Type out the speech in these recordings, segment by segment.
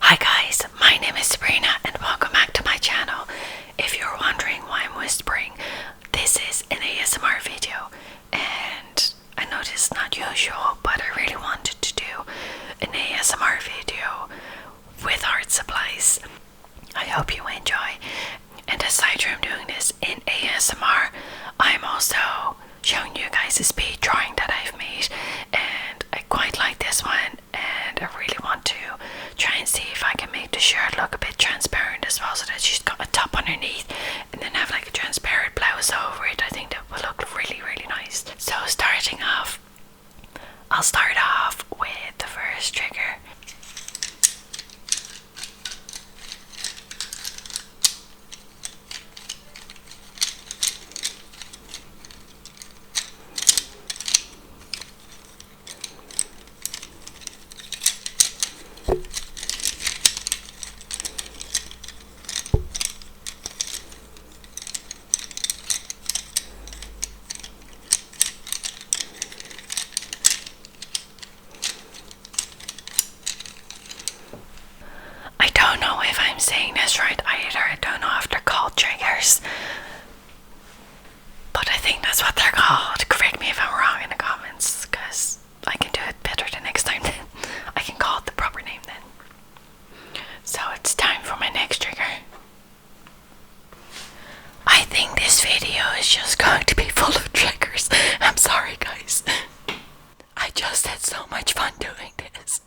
Hi guys, my name is Sabrina and welcome back to my channel. If you're wondering why I'm whispering, this is an ASMR video and I know this is not usual, but I really wanted to do an ASMR video with art supplies. I hope you enjoy. And aside from doing this in ASMR, I'm also showing you guys a speed drawing that I've made, and I quite like this one and I really want to try and see if I can make the shirt look a bit transparent as well, so that she's got a top underneath and then have like a transparent blouse over it. I think that will look really nice. So starting off, I'll start off with the first trigger. I don't know if I'm saying this right either. I don't know if they're called triggers, but I think that's what they're called. Correct me if I'm wrong in the comments, because I can do it better the next time then. I can call it the proper name then. So it's time for my next trigger. I think this video is just going to be full of triggers. I'm sorry guys. I just had so much fun doing this.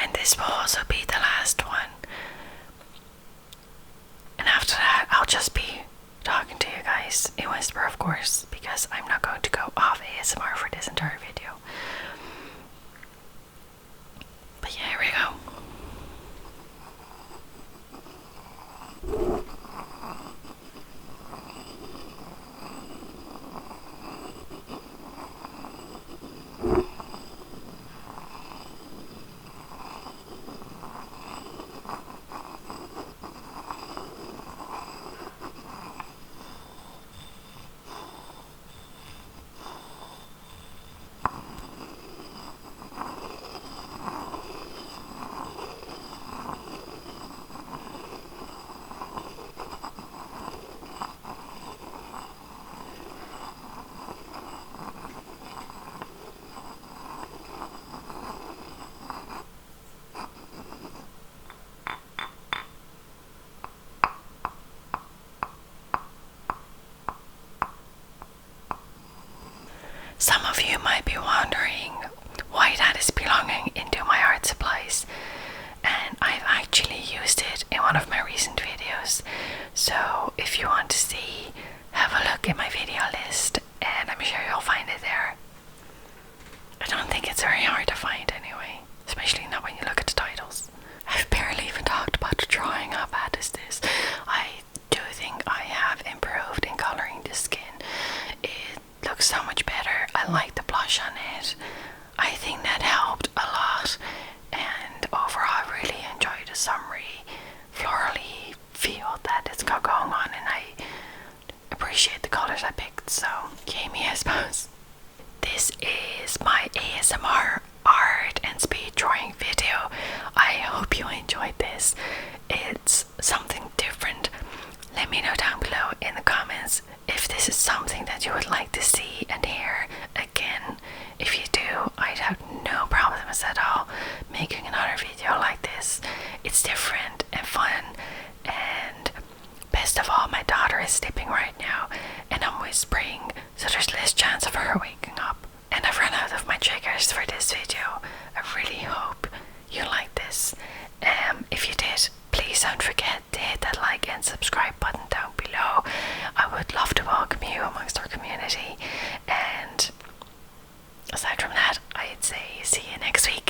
and this will also be the last one. And after that, I'll just be talking to you guys in whisper, of course, because I'm not going to go off ASMR for this entire video. But yeah, here we go. Some of you might be wondering why that is belonging into my art supplies, and I've actually used it in one of my recent videos, so if you want to see, have a look at my video list and I'm sure you'll find it there. I don't think it's very hard to find anyway, especially not when you look at the titles. I've barely even talked about the drawing. How bad is this? I do think I have improved in colouring the skin. It looks so much better. I like the blush on it. I think that helped a lot, and overall I really enjoy the summery, florally feel that it's got going on, and I appreciate the colours I picked, so yay me, I suppose. This is my ASMR art and speed drawing video. I hope you enjoyed this. It's something different. Let me know down below in the comments if this is something that you would like to see and hear again. If you do, I'd have no problems at all making another video like this. It's different and fun, and best of all, my daughter is sleeping right now and I'm whispering, so there's less chance of her waking up. And I've run out of my triggers for this video. I really hope you like this. If you did, please don't forget to hit that like and subscribe button down below. I would love to welcome you amongst our community, and aside from that, I'd say see you next week.